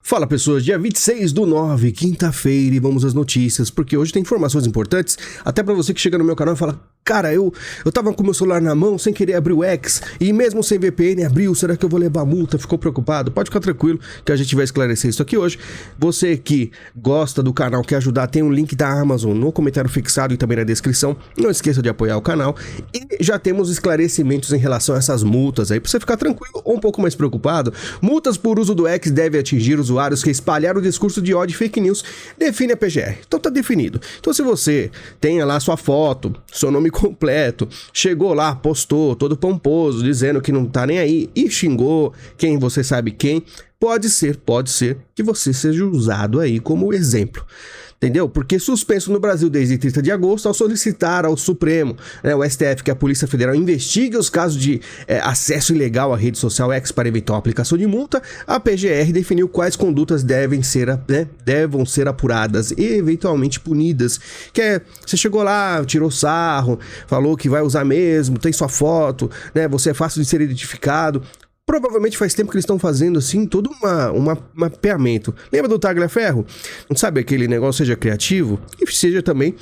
Fala pessoas, dia 26/9, quinta-feira, e vamos às notícias, porque hoje tem informações importantes, até pra você que chega no meu canal e fala: cara, eu tava com o meu celular na mão, sem querer abrir o X, e mesmo sem VPN abriu, será que eu vou levar multa? Ficou preocupado? Pode ficar tranquilo que a gente vai esclarecer isso aqui hoje. Você que gosta do canal, quer ajudar, tem um link da Amazon no comentário fixado e também na descrição, não esqueça de apoiar o canal, e já temos esclarecimentos em relação a essas multas aí, pra você ficar tranquilo ou um pouco mais preocupado. Multas por uso do X devem atingir usuários que espalharam o discurso de ódio e fake news, define a PGR. Então tá definido. Então se você tem lá sua foto, seu nome completo, chegou lá, postou, todo pomposo, dizendo que não tá nem aí e xingou quem você sabe quem, pode ser que você seja usado aí como exemplo. Entendeu? Porque suspenso no Brasil desde 30 de agosto ao solicitar ao Supremo, o STF, que a Polícia Federal investigue os casos de acesso ilegal à rede social X para eventual aplicação de multa, a PGR definiu quais condutas devem ser apuradas e eventualmente punidas. Você chegou lá, tirou sarro, falou que vai usar mesmo, tem sua foto, você é fácil de ser identificado. Provavelmente faz tempo que eles estão fazendo assim todo um mapeamento. Lembra do Tagliaferro? Não sabe aquele negócio seja criativo? E seja também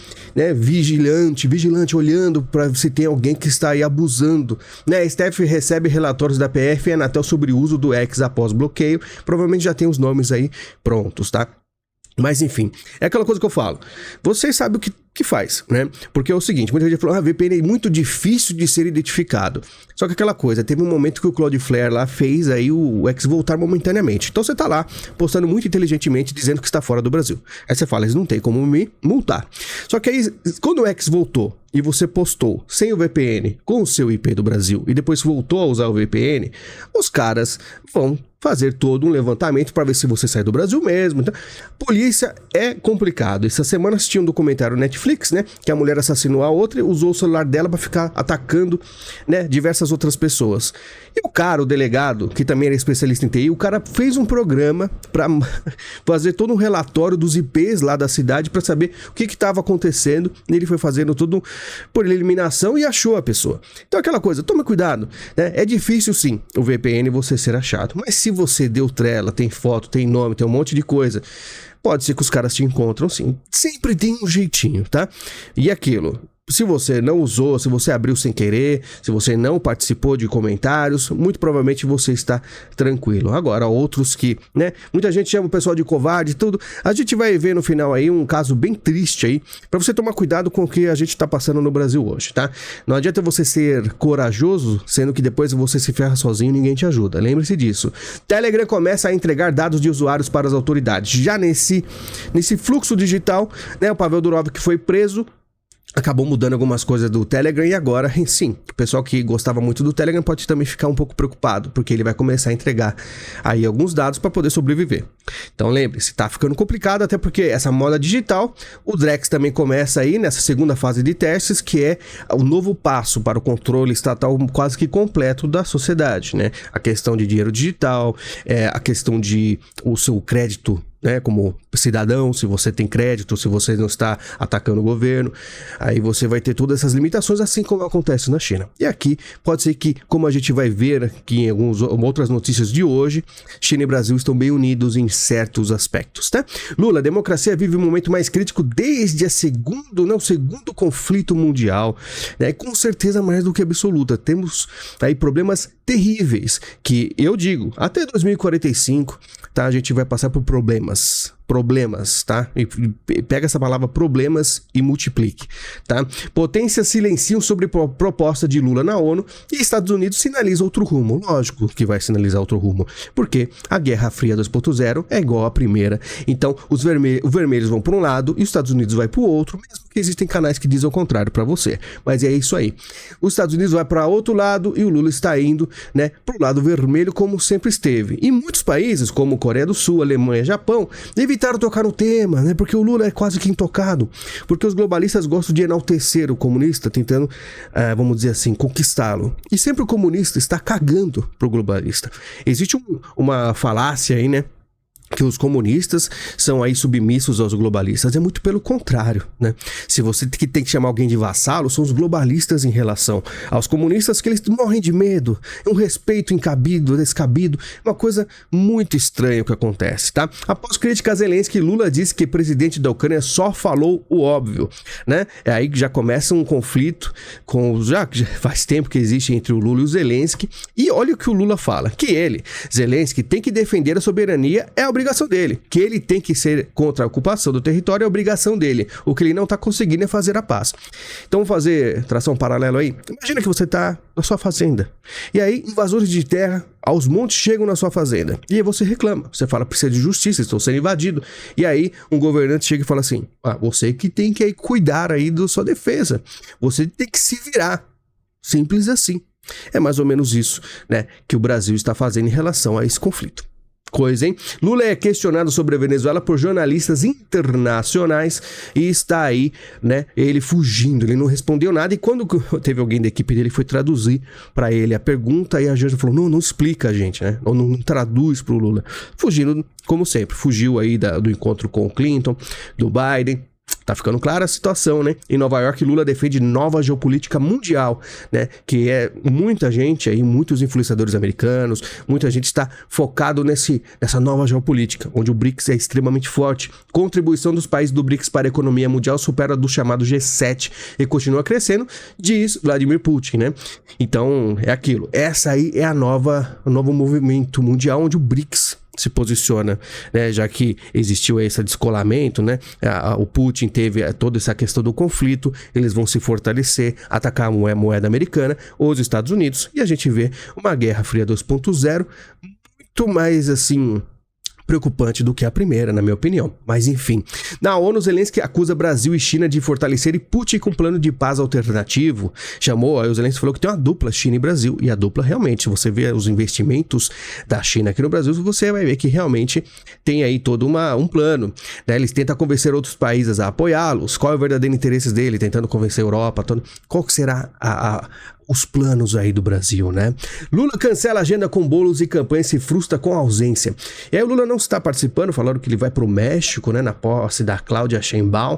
vigilante, olhando para se tem alguém que está aí abusando. A STF recebe relatórios da PF e Anatel sobre o uso do X após bloqueio. Provavelmente já tem os nomes aí prontos, tá? Mas enfim, é aquela coisa que eu falo. Vocês sabem o que faz, né? Porque é o seguinte, muita gente falou, VPN é muito difícil de ser identificado. Só que aquela coisa, teve um momento que o Cloudflare lá fez aí o X voltar momentaneamente. Então você tá lá, postando muito inteligentemente, dizendo que está fora do Brasil. Aí você fala, eles não tem como me multar. Só que aí, quando o X voltou e você postou sem o VPN, com o seu IP do Brasil, e depois voltou a usar o VPN, os caras vão fazer todo um levantamento para ver se você sai do Brasil mesmo. Então, polícia é complicado. Essa semana assisti um documentário Netflix, que a mulher assassinou a outra e usou o celular dela para ficar atacando, diversas outras pessoas. E o cara, o delegado, que também era especialista em TI, o cara fez um programa para fazer todo um relatório dos IPs lá da cidade para saber o que estava acontecendo. E ele foi fazendo tudo por eliminação e achou a pessoa. Então aquela coisa, toma cuidado, É difícil sim o VPN você ser achado, mas se você deu trela, tem foto, tem nome, tem um monte de coisa, pode ser que os caras te encontram sim. Sempre tem um jeitinho, tá? E aquilo, se você não usou, se você abriu sem querer, se você não participou de comentários, muito provavelmente você está tranquilo. Agora, outros que, muita gente chama o pessoal de covarde e tudo, a gente vai ver no final aí um caso bem triste aí, para você tomar cuidado com o que a gente está passando no Brasil hoje, tá? Não adianta você ser corajoso, sendo que depois você se ferra sozinho e ninguém te ajuda. Lembre-se disso. Telegram começa a entregar dados de usuários para as autoridades. Já nesse fluxo digital, o Pavel Durov, que foi preso, acabou mudando algumas coisas do Telegram e agora, sim, o pessoal que gostava muito do Telegram pode também ficar um pouco preocupado, porque ele vai começar a entregar aí alguns dados para poder sobreviver. Então lembre-se, tá ficando complicado, até porque essa moda digital, o Drex também começa aí nessa segunda fase de testes, que é o novo passo para o controle estatal quase que completo da sociedade, A questão de dinheiro digital, a questão de o seu crédito, como cidadão, se você tem crédito, se você não está atacando o governo, aí você vai ter todas essas limitações, assim como acontece na China. E aqui pode ser que, como a gente vai ver aqui em algumas outras notícias de hoje, China e Brasil estão bem unidos em certos aspectos, tá? Lula, a democracia vive um momento mais crítico desde o segundo conflito mundial, com certeza mais do que absoluta. Temos aí problemas terríveis, que eu digo, até 2045, tá? A gente vai passar por problemas, tá? E pega essa palavra problemas e multiplique, tá? Potências silenciam sobre proposta de Lula na ONU e Estados Unidos sinaliza outro rumo. Lógico que vai sinalizar outro rumo, porque a Guerra Fria 2.0 é igual à primeira. Então, os vermelhos vão para um lado e os Estados Unidos vai para o outro, mesmo que existem canais que dizem o contrário para você. Mas é isso aí. Os Estados Unidos vai para outro lado e o Lula está indo, para o lado vermelho, como sempre esteve. E muitos países, como Coreia do Sul, Alemanha, Japão, evitaram tocar no tema, porque o Lula é quase que intocado, porque os globalistas gostam de enaltecer o comunista, tentando, vamos dizer assim, conquistá-lo. E sempre o comunista está cagando pro globalista. Existe uma falácia aí, que os comunistas são aí submissos aos globalistas. É muito pelo contrário, né? Se você tem que chamar alguém de vassalo, são os globalistas em relação aos comunistas, que eles morrem de medo, um respeito encabido, descabido, uma coisa muito estranha que acontece, tá? Após críticas a Zelensky, Lula disse que o presidente da Ucrânia só falou o óbvio, né? É aí que já começa um conflito, já faz tempo que existe entre o Lula e o Zelensky, e olha o que o Lula fala, que ele, Zelensky, tem que defender a soberania, é a obrigação dele, que ele tem que ser contra a ocupação do território, é a obrigação dele. O que ele não está conseguindo é fazer a paz. Então vamos fazer tração paralelo aí. Imagina que você está na sua fazenda, e aí invasores de terra aos montes chegam na sua fazenda, e aí você reclama, você fala, precisa de justiça, estou sendo invadido, e aí um governante chega e fala assim, você que tem que aí cuidar aí da sua defesa, você tem que se virar, simples assim. É mais ou menos isso, né, que o Brasil está fazendo em relação a esse conflito. Coisa, hein? Lula é questionado sobre a Venezuela por jornalistas internacionais e está aí, né, ele fugindo, ele não respondeu nada, e quando teve alguém da equipe dele, foi traduzir para ele a pergunta, e a gente falou, não explica a gente, né, não traduz pro Lula, fugindo, como sempre, fugiu aí do encontro com o Clinton, do Biden. Tá ficando clara a situação, né? Em Nova York, Lula defende nova geopolítica mundial, né? Que é muita gente aí, muitos influenciadores americanos, muita gente está focado nessa nova geopolítica, onde o BRICS é extremamente forte. Contribuição dos países do BRICS para a economia mundial supera a do chamado G7 e continua crescendo, diz Vladimir Putin, né? Então, é aquilo. Essa aí é o novo movimento mundial onde o BRICS se posiciona, né, já que existiu esse descolamento, né, o Putin teve toda essa questão do conflito, eles vão se fortalecer, atacar a moeda americana, os Estados Unidos, e a gente vê uma Guerra Fria 2.0 muito mais, assim, preocupante do que a primeira, na minha opinião. Mas enfim, na ONU, Zelensky acusa Brasil e China de fortalecer Putin com plano de paz alternativo. Aí o Zelensky falou que tem uma dupla China e Brasil, e a dupla realmente, se você vê os investimentos da China aqui no Brasil, você vai ver que realmente tem aí todo um plano, né? Eles tentam convencer outros países a apoiá-los. Qual é o verdadeiro interesse dele? Tentando convencer a Europa, qual que será os planos aí do Brasil, né? Lula cancela a agenda com bolos e campanha, se frustra com a ausência. E aí o Lula não está participando, falaram que ele vai pro México, né, na posse da Cláudia Sheinbaum.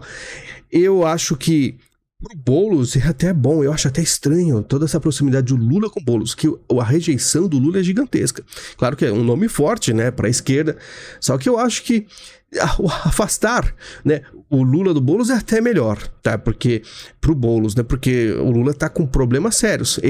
Eu acho que pro Boulos é até bom, eu acho até estranho toda essa proximidade do Lula com Boulos, que a rejeição do Lula é gigantesca. Claro que é um nome forte, né, pra esquerda, só que eu acho que afastar, né, o Lula do Boulos é até melhor, tá? Porque pro Boulos, né? Porque o Lula tá com problemas sérios.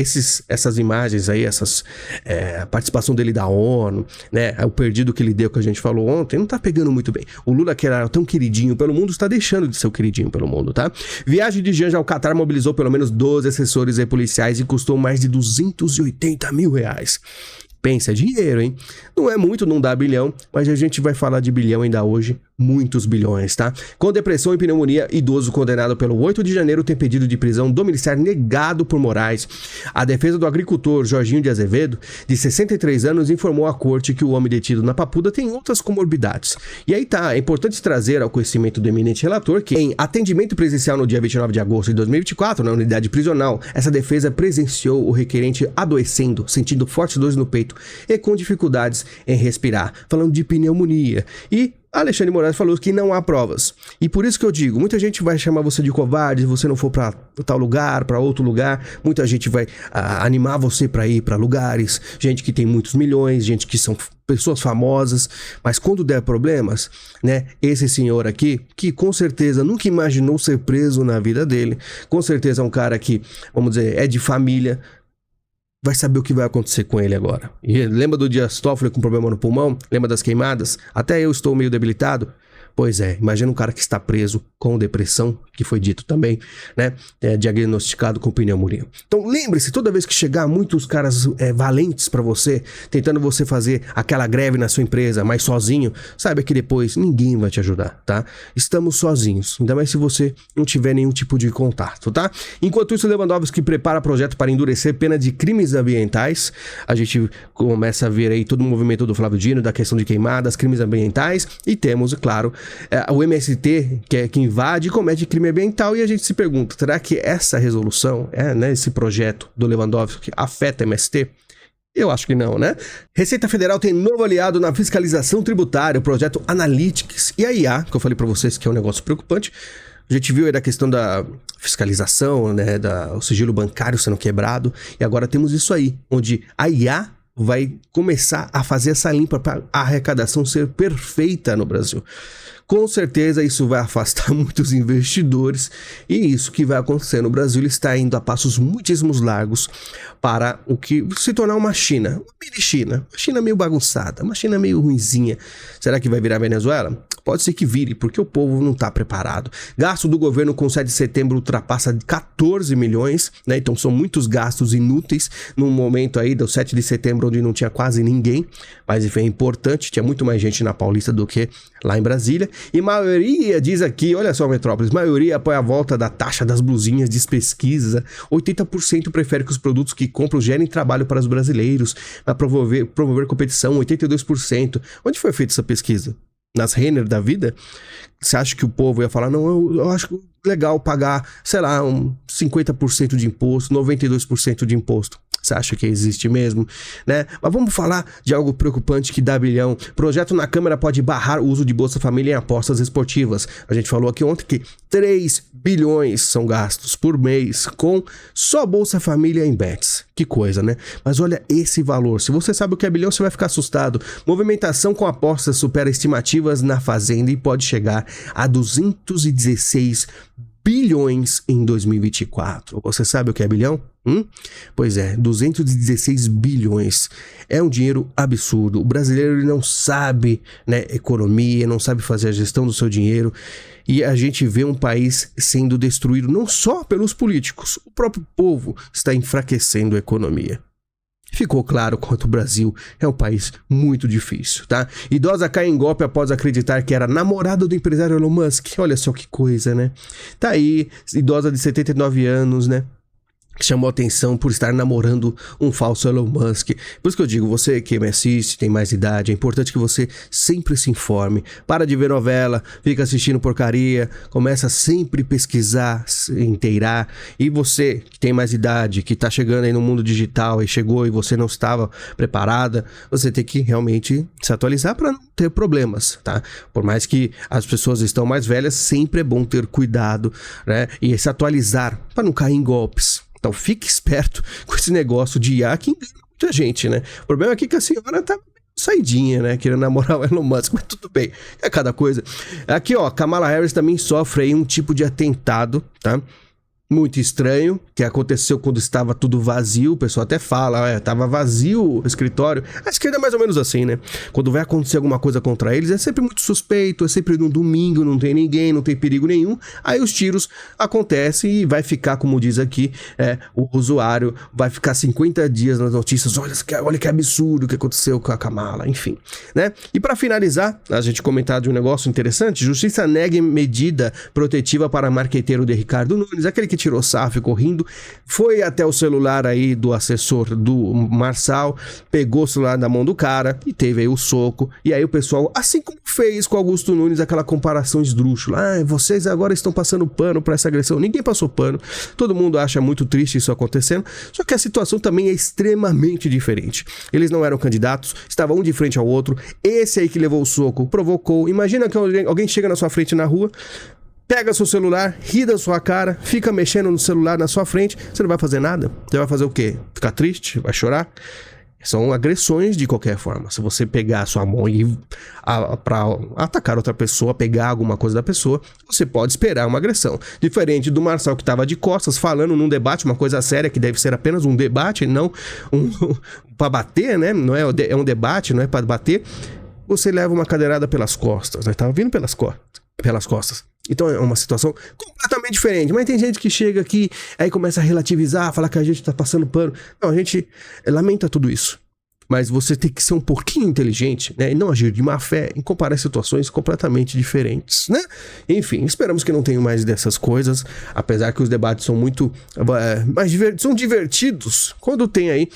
Essas imagens aí, a participação dele da ONU, né? O perdido que ele deu, que a gente falou ontem, não tá pegando muito bem. O Lula, que era tão queridinho pelo mundo, está deixando de ser o queridinho pelo mundo, tá? Viagem de Janja ao Catar mobilizou pelo menos 12 assessores e policiais e custou mais de R$280 mil. Pensa, é dinheiro, hein? Não é muito, não dá bilhão, mas a gente vai falar de bilhão ainda hoje, muitos bilhões, tá? Com depressão e pneumonia, idoso condenado pelo 8 de janeiro tem pedido de prisão domiciliar negado por Moraes. A defesa do agricultor Jorginho de Azevedo, de 63 anos, informou à corte que o homem detido na Papuda tem outras comorbidades. E aí tá, é importante trazer ao conhecimento do eminente relator que, em atendimento presencial no dia 29 de agosto de 2024, na unidade prisional, essa defesa presenciou o requerente adoecendo, sentindo fortes dores no peito e com dificuldades em respirar, falando de pneumonia. E Alexandre Moraes falou que não há provas. E por isso que eu digo, muita gente vai chamar você de covarde se você não for para tal lugar, para outro lugar. Muita gente vai animar você para ir para lugares. Gente que tem muitos milhões, gente que são pessoas famosas. Mas quando der problemas, né? Esse senhor aqui, que com certeza nunca imaginou ser preso na vida dele. Com certeza é um cara que, vamos dizer, é de família. Vai saber o que vai acontecer com ele agora. E lembra do Dias Toffoli com problema no pulmão? Lembra das queimadas? Até eu estou meio debilitado. Pois é, imagina um cara que está preso com depressão, que foi dito também, né? Diagnosticado com pneumonia. Então lembre-se, toda vez que chegar muitos caras valentes para você, tentando você fazer aquela greve na sua empresa, mas sozinho, saiba que depois ninguém vai te ajudar, tá? Estamos sozinhos, ainda mais se você não tiver nenhum tipo de contato, tá? Enquanto isso, Lewandowski prepara projeto para endurecer pena de crimes ambientais. A gente começa a ver aí todo o movimento do Flávio Dino, da questão de queimadas, crimes ambientais, e temos, claro, o MST, que invade e comete crime ambiental, e a gente se pergunta, será que essa resolução, né, esse projeto do Lewandowski afeta o MST? Eu acho que não, né? Receita Federal tem novo aliado na fiscalização tributária, o projeto Analytics. E a IA, que eu falei para vocês que é um negócio preocupante, a gente viu aí da questão da fiscalização, né, o sigilo bancário sendo quebrado, e agora temos isso aí, onde a IA vai começar a fazer essa limpa para a arrecadação ser perfeita no Brasil. Com certeza isso vai afastar muitos investidores e isso que vai acontecer no Brasil está indo a passos muitíssimos largos para o que se tornar uma China, uma mini China, uma China meio bagunçada, uma China meio ruinzinha. Será que vai virar Venezuela? Pode ser que vire, porque o povo não está preparado. Gasto do governo com 7 de setembro ultrapassa 14 milhões, né? Então são muitos gastos inúteis num momento aí do 7 de setembro onde não tinha quase ninguém, mas enfim, é importante, tinha muito mais gente na Paulista do que lá em Brasília. E maioria diz aqui, olha só, Metrópolis, maioria apoia a volta da taxa das blusinhas, diz pesquisa. 80% prefere que os produtos que compram gerem trabalho para os brasileiros, para promover competição, 82%. Onde foi feita essa pesquisa? Nas Renner da vida? Você acha que o povo ia falar, não, eu acho legal pagar, sei lá, 50% de imposto, 92% de imposto. Você acha que existe mesmo, né? Mas vamos falar de algo preocupante que dá bilhão. Projeto na Câmara pode barrar o uso de Bolsa Família em apostas esportivas. A gente falou aqui ontem que 3 bilhões são gastos por mês com só Bolsa Família em bets. Que coisa, né? Mas olha esse valor. Se você sabe o que é bilhão, você vai ficar assustado. Movimentação com apostas supera estimativas na Fazenda e pode chegar a 216 bilhões em 2024. Você sabe o que é bilhão? Pois é, 216 bilhões. É um dinheiro absurdo. O brasileiro ele não sabe, né, economia, não sabe fazer a gestão do seu dinheiro. E a gente vê um país sendo destruído não só pelos políticos. O próprio povo está enfraquecendo a economia. Ficou claro quanto o Brasil é um país muito difícil, tá? Idosa cai em golpe após acreditar que era namorada do empresário Elon Musk. Olha só que coisa, né? Tá aí, idosa de 79 anos, né? Chamou atenção por estar namorando um falso Elon Musk. Por isso que eu digo, você que me assiste, tem mais idade, é importante que você sempre se informe. Para de ver novela, fica assistindo porcaria, começa a sempre pesquisar, se inteirar. E você que tem mais idade, que tá chegando aí no mundo digital e chegou e você não estava preparada, você tem que realmente se atualizar para não ter problemas, tá? Por mais que as pessoas estão mais velhas, sempre é bom ter cuidado, né? E se atualizar para não cair em golpes. Então fique esperto com esse negócio de IA que engana muita gente, né? O problema aqui é que a senhora tá saidinha, né? Querendo namorar o Elon Musk, mas tudo bem. É cada coisa. Aqui, ó, Kamala Harris também sofre aí um tipo de atentado, tá? Muito estranho, que aconteceu quando estava tudo vazio. O pessoal até fala, estava vazio o escritório. A esquerda é mais ou menos assim, né? Quando vai acontecer alguma coisa contra eles, é sempre muito suspeito, é sempre no domingo, não tem ninguém, não tem perigo nenhum. Aí os tiros acontecem e vai ficar, como diz aqui, o usuário vai ficar 50 dias nas notícias. Olha que absurdo o que aconteceu com a Kamala, enfim, né? E para finalizar, a gente comentar de um negócio interessante, Justiça nega medida protetiva para marqueteiro de Ricardo Nunes, aquele que tirou sarro, ficou rindo, foi até o celular aí do assessor do Marçal, pegou o celular na mão do cara e teve aí o soco. E aí o pessoal, assim como fez com Augusto Nunes, aquela comparação esdrúxula, vocês agora estão passando pano para essa agressão. Ninguém passou pano, todo mundo acha muito triste isso acontecendo, só que a situação também é extremamente diferente. Eles não eram candidatos, estavam um de frente ao outro, esse aí que levou o soco provocou. Imagina que alguém chega na sua frente na rua, pega seu celular, ri da sua cara, fica mexendo no celular na sua frente, você não vai fazer nada? Você vai fazer o quê? Ficar triste? Vai chorar? São agressões de qualquer forma. Se você pegar a sua mão e para atacar outra pessoa, pegar alguma coisa da pessoa, você pode esperar uma agressão. Diferente do Marçal, que estava de costas falando num debate, uma coisa séria que deve ser apenas um debate, não para bater, né? Não é um debate, não é para bater. Você leva uma cadeirada pelas costas, né? Tava vindo pelas costas. Então é uma situação completamente diferente. Mas tem gente que chega aqui, aí começa a relativizar, falar que a gente tá passando pano. Não, a gente lamenta tudo isso. Mas você tem que ser um pouquinho inteligente, né? E não agir de má fé em comparar situações completamente diferentes, né? Enfim, esperamos que não tenham mais dessas coisas. Apesar que os debates são muito são divertidos. Quando tem aí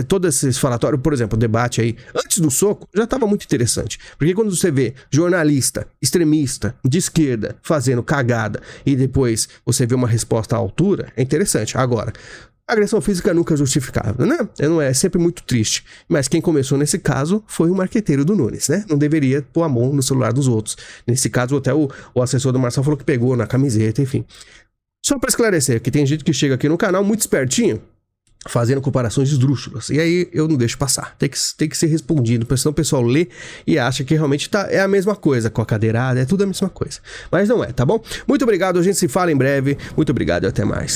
todo esse falatório, por exemplo, o debate aí antes do soco, já estava muito interessante. Porque quando você vê jornalista, extremista, de esquerda, fazendo cagada e depois você vê uma resposta à altura, é interessante. Agora, agressão física nunca é justificável, né? Não é sempre muito triste. Mas quem começou nesse caso foi o marqueteiro do Nunes, né? Não deveria pôr a mão no celular dos outros. Nesse caso, até o assessor do Marçal falou que pegou na camiseta, enfim. Só pra esclarecer, que tem gente que chega aqui no canal muito espertinho, fazendo comparações esdrúxulas. E aí eu não deixo passar. Tem que ser respondido, porque senão o pessoal lê e acha que realmente é a mesma coisa, com a cadeirada, é tudo a mesma coisa. Mas não é, tá bom? Muito obrigado, a gente se fala em breve. Muito obrigado e até mais.